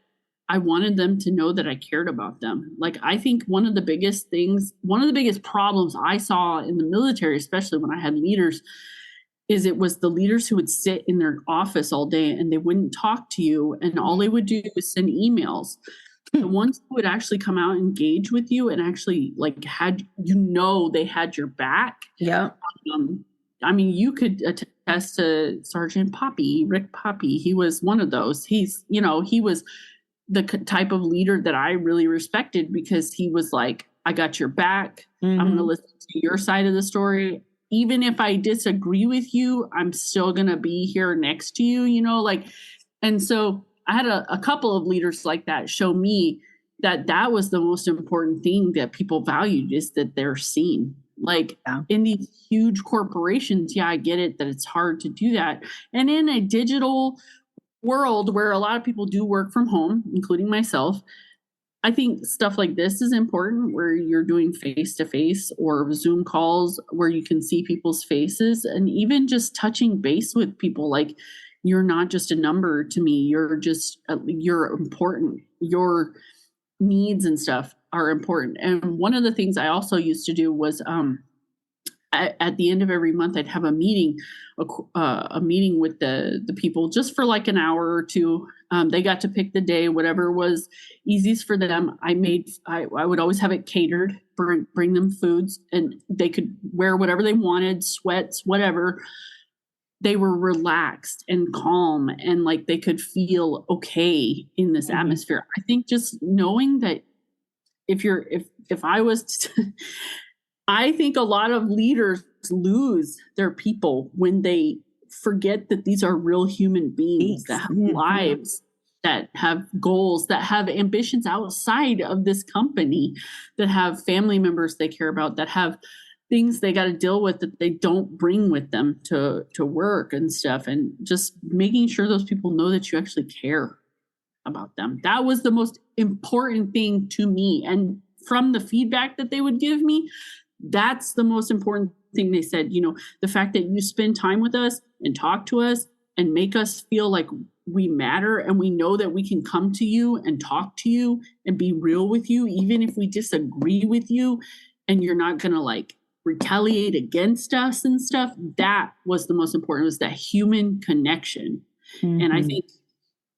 I wanted them to know that I cared about them. Like, I think one of the biggest problems I saw in the military, especially when I had leaders, is it was the leaders who would sit in their office all day and they wouldn't talk to you. And all they would do was send emails. The ones who would actually come out and engage with you and actually like they had your back. Yeah. I mean, you could attest to Sergeant Poppy, Rick Poppy. He was one of those. He was the type of leader that I really respected because he was like, I got your back. I'm going to listen to your side of the story. Even if I disagree with you, I'm still going to be here next to you, and so I had a couple of leaders like that show me that was the most important thing that people valued, is that they're seen. Like in these huge corporations, I get it that it's hard to do that. And in a digital world where a lot of people do work from home, including myself, I think stuff like this is important, where you're doing face-to-face or Zoom calls where you can see people's faces, and even just touching base with people. Like, you're not just a number to me. You're important. Your needs and stuff are important. And one of the things I also used to do was at the end of every month, I'd have a meeting with the people just for like an hour or two. They got to pick the day, whatever was easiest for them. I would always have it catered, bring them foods, and they could wear whatever they wanted, sweats, whatever. They were relaxed and calm, and like they could feel okay in this atmosphere. I think just knowing that if I was to, I think a lot of leaders lose their people when they forget that these are real human beings that have lives, that have goals, that have ambitions outside of this company, that have family members they care about, that have things they got to deal with that they don't bring with them to work and stuff. And just making sure those people know that you actually care about them. That was the most important thing to me. And from the feedback that they would give me, that's the most important thing they said. The fact that you spend time with us and talk to us and make us feel like we matter, and we know that we can come to you and talk to you and be real with you, even if we disagree with you, and you're not going to like retaliate against us and stuff. That was the most important, was that human connection. And I think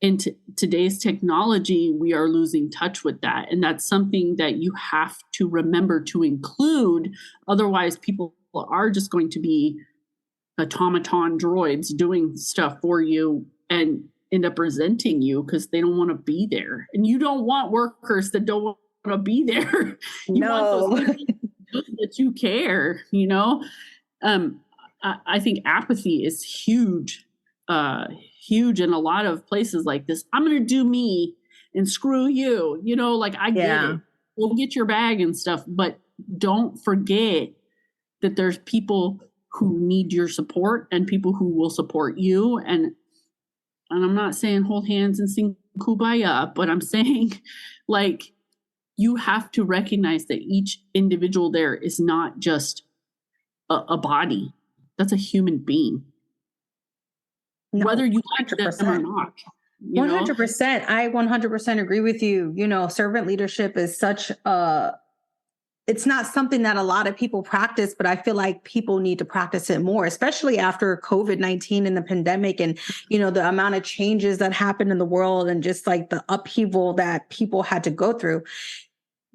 in today's technology, we are losing touch with that. And that's something that you have to remember to include. Otherwise, people are just going to be automaton droids doing stuff for you and end up resenting you because they don't want to be there. And you don't want workers that don't want to be there. You want those people that you care, I think apathy is huge in a lot of places like this. I'm going to do me and screw you, like I get it. We'll get your bag and stuff, but don't forget that there's people who need your support and people who will support you. And I'm not saying hold hands and sing Kumbaya, but I'm saying like, you have to recognize that each individual there is not just a body. That's a human being. No, whether you like them or not. 100%. I 100% agree with you. Servant leadership is such it's not something that a lot of people practice, but I feel like people need to practice it more, especially after COVID-19 and the pandemic and, the amount of changes that happened in the world and just like the upheaval that people had to go through.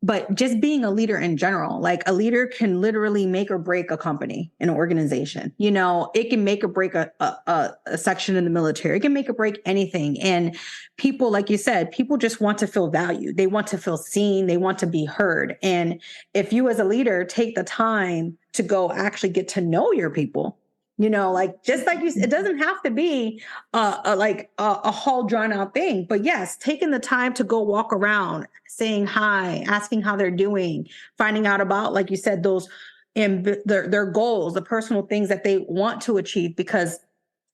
But just being a leader in general, like a leader can literally make or break a company, an organization. It can make or break a section in the military. It can make or break anything. And people, like you said, people just want to feel valued. They want to feel seen. They want to be heard. And if you as a leader take the time to go actually get to know your people, just like you said, it doesn't have to be a whole drawn out thing, but yes, taking the time to go walk around, saying hi, asking how they're doing, finding out about, like you said, those and their goals, the personal things that they want to achieve, because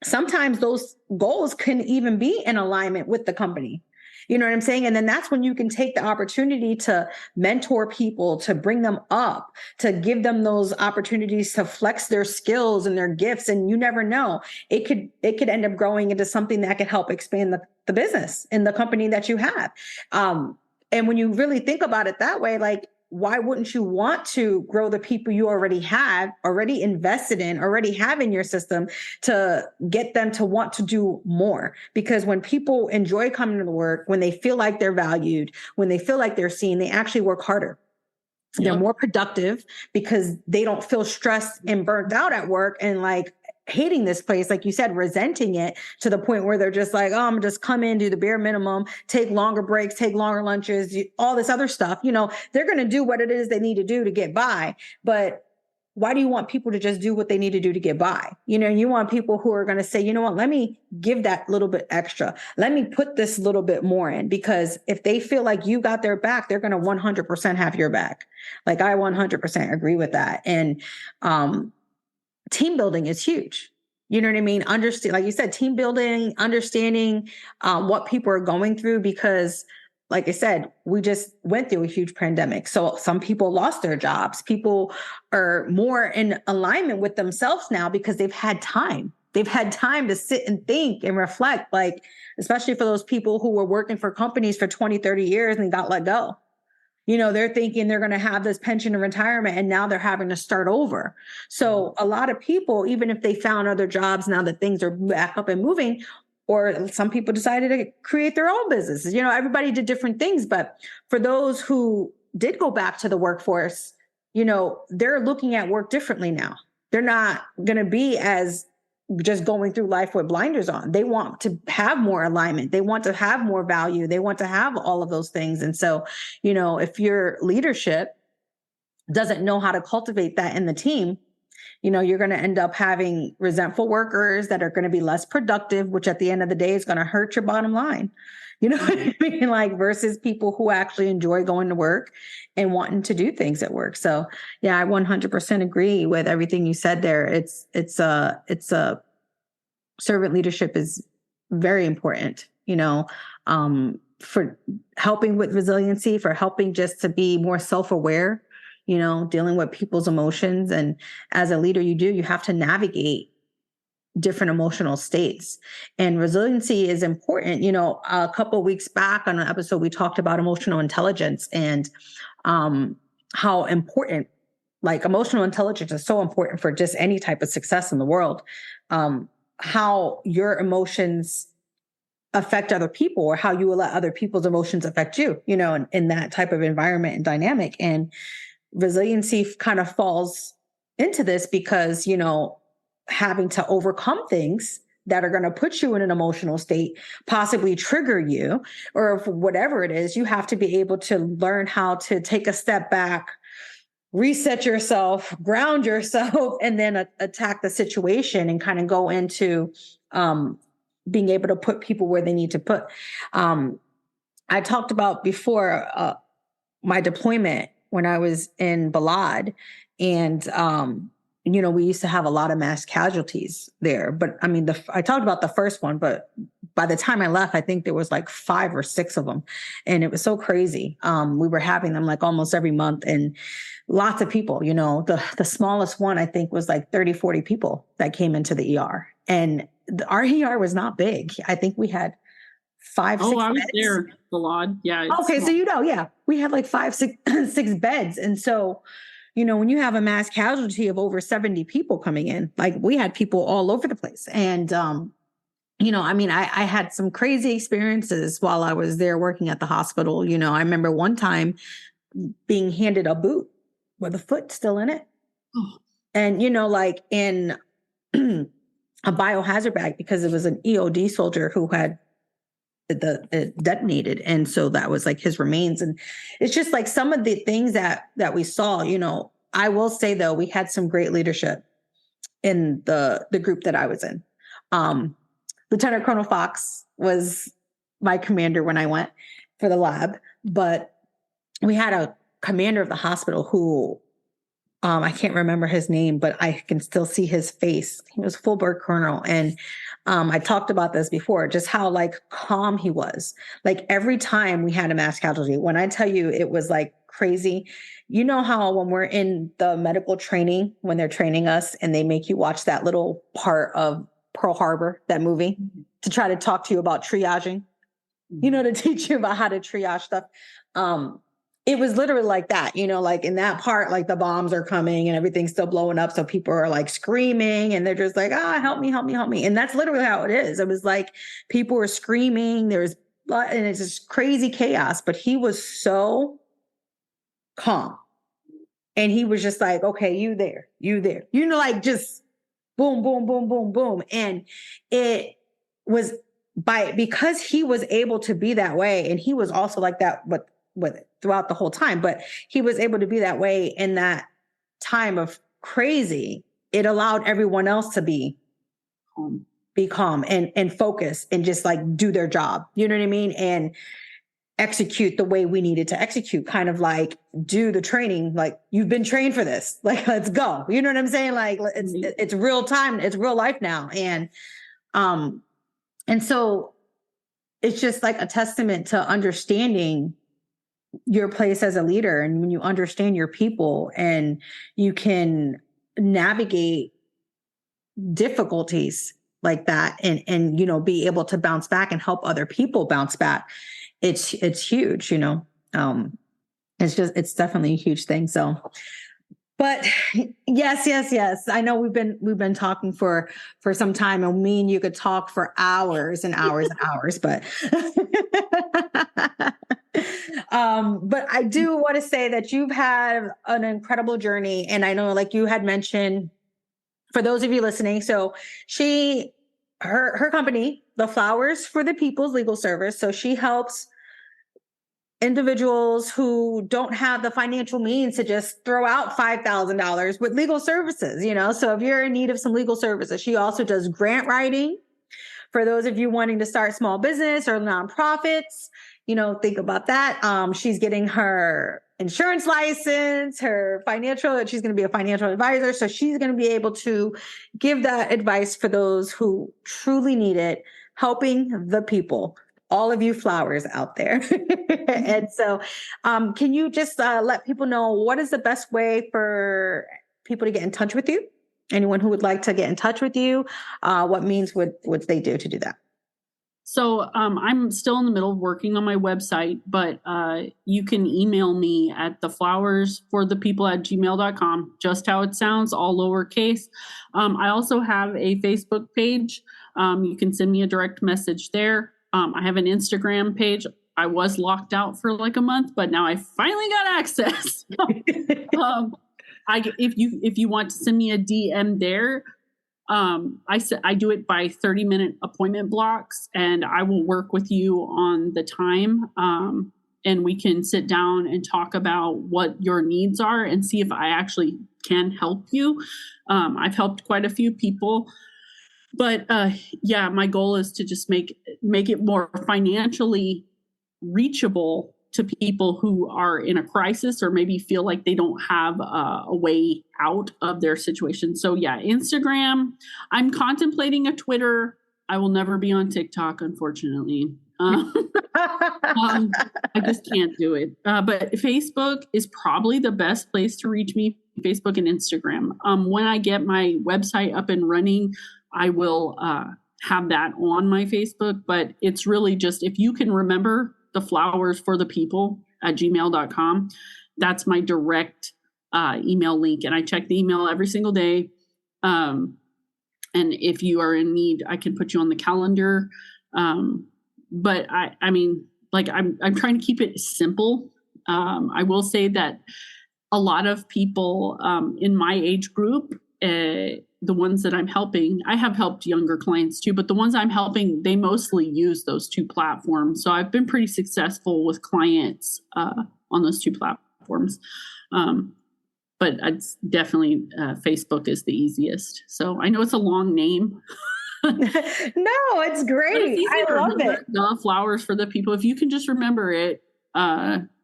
sometimes those goals can even be in alignment with the company. You know what I'm saying? And then that's when you can take the opportunity to mentor people, to bring them up, to give them those opportunities to flex their skills and their gifts. And you never know, it could end up growing into something that could help expand the business in the company that you have. And when you really think about it that way, like, why wouldn't you want to grow the people you already have, already invested in, already have in your system, to get them to want to do more? Because when people enjoy coming to work, when they feel like they're valued, when they feel like they're seen, they actually work harder. Yep. They're more productive because they don't feel stressed and burnt out at work and like hating this place, like you said, resenting it to the point where they're just like, oh, I'm just come in, do the bare minimum, take longer breaks, take longer lunches, all this other stuff. They're going to do what it is they need to do to get by. But why do you want people to just do what they need to do to get by? You want people who are going to say, you know what, let me give that little bit extra. Let me put this little bit more in, because if they feel like you got their back, they're going to 100% have your back. Like, I 100% agree with that. And, team building is huge. You know what I mean? Understand, like you said, team building, understanding what people are going through, because like I said, we just went through a huge pandemic. So some people lost their jobs. People are more in alignment with themselves now because they've had time. They've had time to sit and think and reflect, like, especially for those people who were working for companies for 20, 30 years and got let go. they're thinking they're going to have this pension and retirement, and now they're having to start over. So a lot of people, even if they found other jobs now that things are back up and moving, or some people decided to create their own businesses, everybody did different things. But for those who did go back to the workforce, they're looking at work differently now. They're not going to be as just going through life with blinders on. They want to have more alignment. They want to have more value. They want to have all of those things. And so, if your leadership doesn't know how to cultivate that in the team, you're going to end up having resentful workers that are going to be less productive, which at the end of the day is going to hurt your bottom line. You know what I mean? Like, versus people who actually enjoy going to work and wanting to do things at work. So yeah, I 100% agree with everything you said there. It's servant leadership is very important, for helping with resiliency, for helping just to be more self-aware, dealing with people's emotions. And as a leader, you have to navigate different emotional states, and resiliency is important. A couple of weeks back on an episode, we talked about emotional intelligence and how important, like, emotional intelligence is so important for just any type of success in the world. How your emotions affect other people, or how you will let other people's emotions affect you, in that type of environment and dynamic. And resiliency kind of falls into this because, having to overcome things that are going to put you in an emotional state, possibly trigger you, or whatever it is, you have to be able to learn how to take a step back, reset yourself, ground yourself, and then attack the situation and kind of go into being able to put people where they need to put. I talked about before my deployment when I was in Balad, and we used to have a lot of mass casualties there. But I mean, I talked about the first one, but by the time I left, I think there was like 5 or 6 of them. And it was so crazy. We were having them like almost every month, and lots of people, the smallest one, I think, was like 30, 40 people that came into the ER. And our ER was not big. I think we had 5, 6 I was beds. there, Balad. Yeah. Okay. Small. So, yeah, we had like 5, 6 beds. And so, when you have a mass casualty of over 70 people coming in, like, we had people all over the place. And, I had some crazy experiences while I was there working at the hospital. I remember one time being handed a boot with a foot still in it. Oh. And, like in a biohazard bag, because it was an EOD soldier who had it detonated. And so that was like his remains. And it's just like some of the things that we saw. I will say, though, we had some great leadership in the group that I was in. Lieutenant Colonel Fox was my commander when I went for the lab, but we had a commander of the hospital who, I can't remember his name, but I can still see his face. He was full bird colonel. And I talked about this before, just how like calm he was. Like, every time we had a mass casualty, when I tell you it was like crazy, how when we're in the medical training, when they're training us and they make you watch that little part of Pearl Harbor, that movie, to try to talk to you about triaging, to teach you about how to triage stuff. It was literally like that, like in that part, like the bombs are coming and everything's still blowing up. So people are like screaming and they're just like, help me, help me, help me. And that's literally how it is. It was like people were screaming. There's blood and it's just crazy chaos. But he was so calm. And he was just like, okay, you there, like just boom, boom, boom, boom, boom. And it was because he was able to be that way. And he was also like that with it throughout the whole time, but he was able to be that way in that time of crazy. It allowed everyone else to be calm and focus and just like do their job. You know what I mean? And execute the way we needed to execute, kind of like do the training. Like, you've been trained for this, like, let's go. You know what I'm saying? Like, it's real time. It's real life now. And so it's just like a testament to understanding your place as a leader. And when you understand your people and you can navigate difficulties like that and be able to bounce back and help other people bounce back, it's huge, And It's definitely a huge thing. So, but yes. I know we've been talking for some time, and me and you could talk for hours and hours and hours, but but I do want to say that you've had an incredible journey. And I know, like you had mentioned, for those of you listening, so her company, the Flowers for the People's Legal Service. So she helps individuals who don't have the financial means to just throw out $5,000 with legal services, So if you're in need of some legal services, she also does grant writing for those of you wanting to start small business or nonprofits. Think about that. She's getting her insurance license, she's going to be a financial advisor. So she's going to be able to give that advice for those who truly need it, helping the people, all of you flowers out there. And so can you just let people know what is the best way for people to get in touch with you? Anyone who would like to get in touch with you, what means would they do to do that? So I'm still in the middle of working on my website, but you can email me at theflowersforthepeople@gmail.com, just how it sounds, all lowercase. I also have a Facebook page. You can send me a direct message there. I have an Instagram page. I was locked out for like a month, but now I finally got access. If you want to send me a DM there, I do it by 30-minute appointment blocks, and I will work with you on the time. And we can sit down and talk about what your needs are and see if I actually can help you. I've helped quite a few people, but my goal is to just make it more financially reachable to people who are in a crisis or maybe feel like they don't have a way out of their situation. So Instagram. I'm contemplating a Twitter. I will never be on TikTok, unfortunately. I just can't do it. But Facebook is probably the best place to reach me, Facebook and Instagram. When I get my website up and running, I will have that on my Facebook, but it's really just, if you can remember the Flowers for the People at gmail.com, that's my direct email link. And I check the email every single day. And if you are in need, I can put you on the calendar. But I'm trying to keep it simple. I will say that a lot of people in my age group, the ones that I'm helping, I have helped younger clients too, but the ones I'm helping, they mostly use those two platforms. So I've been pretty successful with clients on those two platforms. But it's definitely Facebook is the easiest. So I know it's a long name. No, it's great. I love it. The Flowers for the People. If you can just remember it,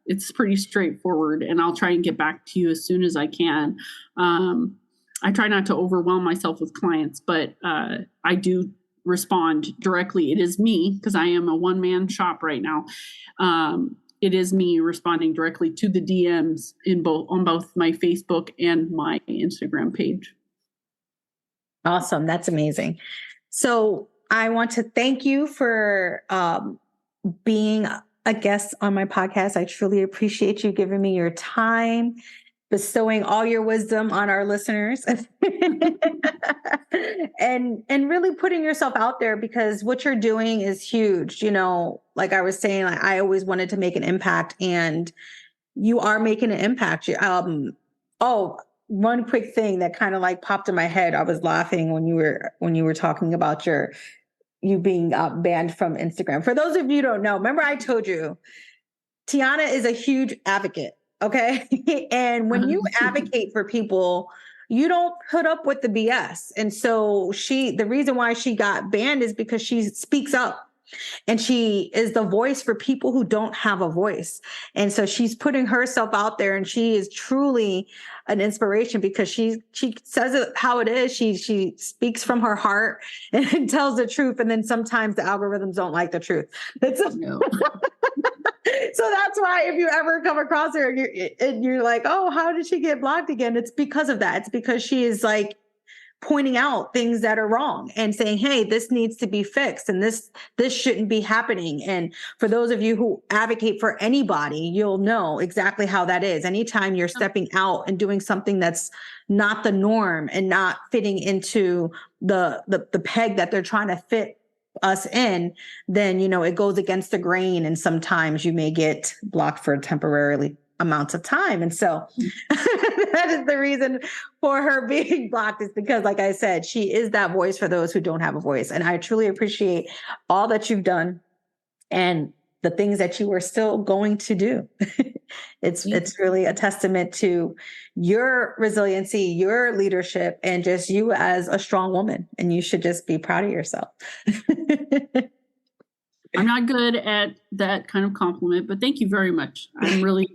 it's pretty straightforward, and I'll try and get back to you as soon as I can. I try not to overwhelm myself with clients, but I do respond directly. It is me, because I am a one-man shop right now. It is me responding directly to the DMs on both my Facebook and my Instagram page. Awesome. That's amazing. So I want to thank you for being a guest on my podcast. I truly appreciate you giving me your time, bestowing all your wisdom on our listeners and really putting yourself out there, because what you're doing is huge. Like I was saying, I always wanted to make an impact, and you are making an impact. One quick thing that kind of popped in my head. I was laughing when you were talking about you being banned from Instagram. For those of you who don't know, remember I told you, Tiana is a huge advocate. Okay. And when you advocate for people, you don't put up with the BS. And so the reason why she got banned is because she speaks up. And she is the voice for people who don't have a voice. And so she's putting herself out there, and she is truly an inspiration because she says it how it is. She speaks from her heart and tells the truth. And then sometimes the algorithms don't like the truth. No. So that's why if you ever come across her and you're like, oh, how did she get blocked again? It's because of that. It's because she is pointing out things that are wrong and saying, hey, this needs to be fixed and this shouldn't be happening. And for those of you who advocate for anybody, you'll know exactly how that is. Anytime you're stepping out and doing something that's not the norm and not fitting into the peg that they're trying to fit us in, then, it goes against the grain. And sometimes you may get blocked for temporarily amounts of time. And so that is the reason for her being blocked, is because, like I said, she is that voice for those who don't have a voice. And I truly appreciate all that you've done and the things that you are still going to do. It's really a testament to your resiliency, your leadership, and just you as a strong woman. And you should just be proud of yourself. I'm not good at that kind of compliment, but thank you very much. I'm really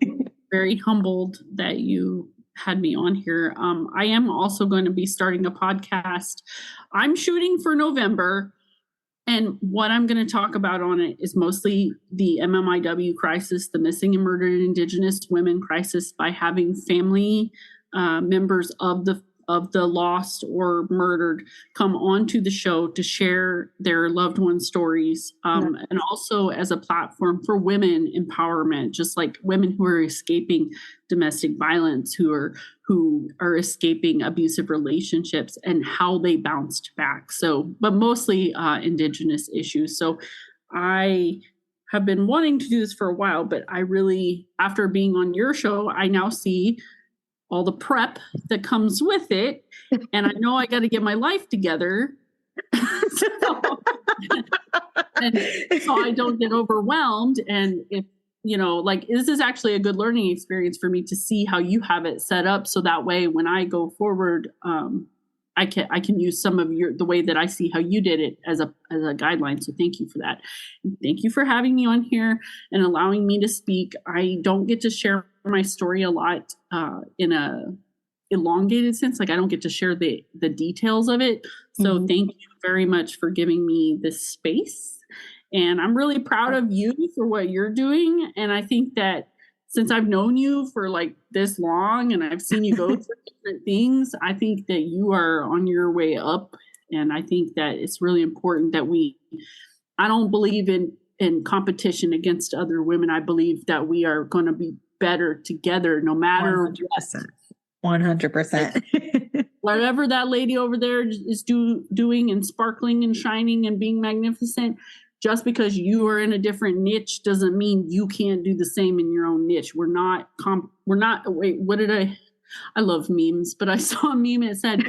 very humbled that you had me on here. I am also going to be starting a podcast. I'm shooting for November, and what I'm going to talk about on it is mostly the MMIW crisis, the missing and murdered Indigenous women crisis, by having family members of the lost or murdered come onto the show to share their loved ones' stories, and also as a platform for women empowerment, just like women who are escaping domestic violence, who are escaping abusive relationships, and how they bounced back. So, but mostly Indigenous issues. So I have been wanting to do this for a while, but I really, after being on your show, I now see all the prep that comes with it. And I know I got to get my life together so I don't get overwhelmed. And if, this is actually a good learning experience for me to see how you have it set up. So that way, when I go forward, I can use some of the way that I see how you did it as a guideline. So thank you for that. And thank you for having me on here and allowing me to speak. I don't get to share my story a lot in a elongated sense. Like, I don't get to share the details of it. So Thank you very much for giving me this space. And I'm really proud of you for what you're doing. And I think that since I've known you for like this long and I've seen you go through different things, I think that you are on your way up. And I think that it's really important that I don't believe in competition against other women. I believe that we are going to be better together, no matter 100%. 100%. Whatever that lady over there is doing and sparkling and shining and being magnificent. Just because you are in a different niche doesn't mean you can't do the same in your own niche. I love memes, but I saw a meme that said,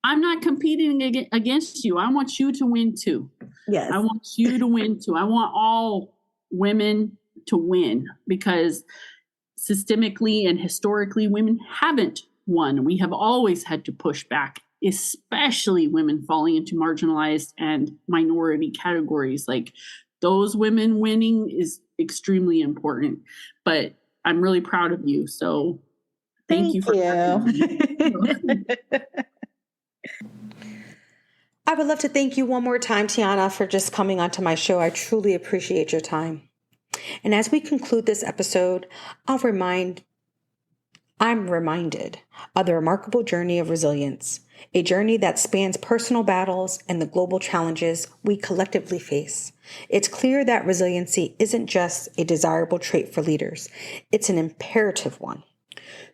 I'm not competing against you. I want you to win too. Yes. I want you to win too. I want all women to win, because systemically and historically, women haven't won. We have always had to push back, especially women falling into marginalized and minority categories. Like, those women winning is extremely important. But I'm really proud of you. So thank you for I would love to thank you one more time, Tiana, for just coming onto my show. I truly appreciate your time. And as we conclude this episode, I'm reminded of the remarkable journey of resilience, a journey that spans personal battles and the global challenges we collectively face. It's clear that resiliency isn't just a desirable trait for leaders, it's an imperative one.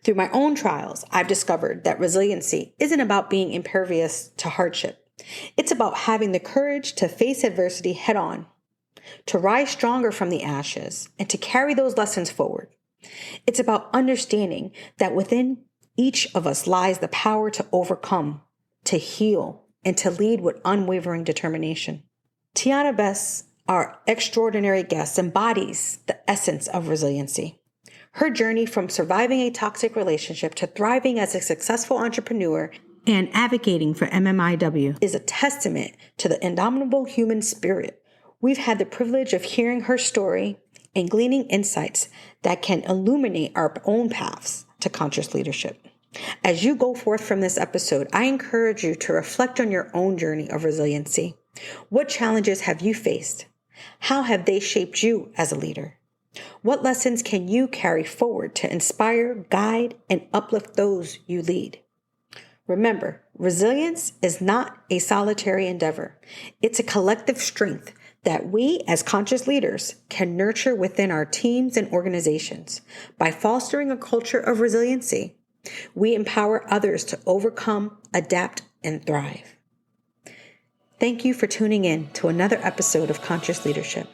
Through my own trials, I've discovered that resiliency isn't about being impervious to hardship. It's about having the courage to face adversity head on, to rise stronger from the ashes, and to carry those lessons forward. It's about understanding that within each of us lies the power to overcome, to heal, and to lead with unwavering determination. Tiana Bess, our extraordinary guest, embodies the essence of resiliency. Her journey from surviving a toxic relationship to thriving as a successful entrepreneur and advocating for MMIW is a testament to the indomitable human spirit. We've had the privilege of hearing her story and gleaning insights that can illuminate our own paths to conscious leadership. As you go forth from this episode, I encourage you to reflect on your own journey of resiliency. What challenges have you faced? How have they shaped you as a leader? What lessons can you carry forward to inspire, guide, and uplift those you lead? Remember, resilience is not a solitary endeavor. It's a collective strength that we as conscious leaders can nurture within our teams and organizations. By fostering a culture of resiliency, we empower others to overcome, adapt, and thrive. Thank you for tuning in to another episode of Conscious Leadership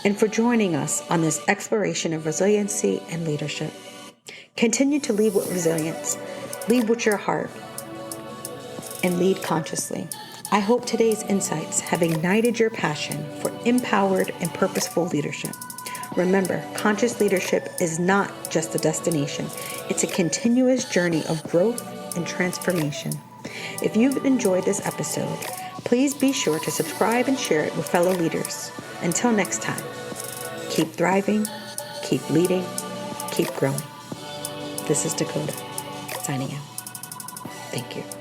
and for joining us on this exploration of resiliency and leadership. Continue to lead with resilience, lead with your heart, and lead consciously. I hope today's insights have ignited your passion for empowered and purposeful leadership. Remember, conscious leadership is not just a destination. It's a continuous journey of growth and transformation. If you've enjoyed this episode, please be sure to subscribe and share it with fellow leaders. Until next time, keep thriving, keep leading, keep growing. This is Dakota, signing out. Thank you.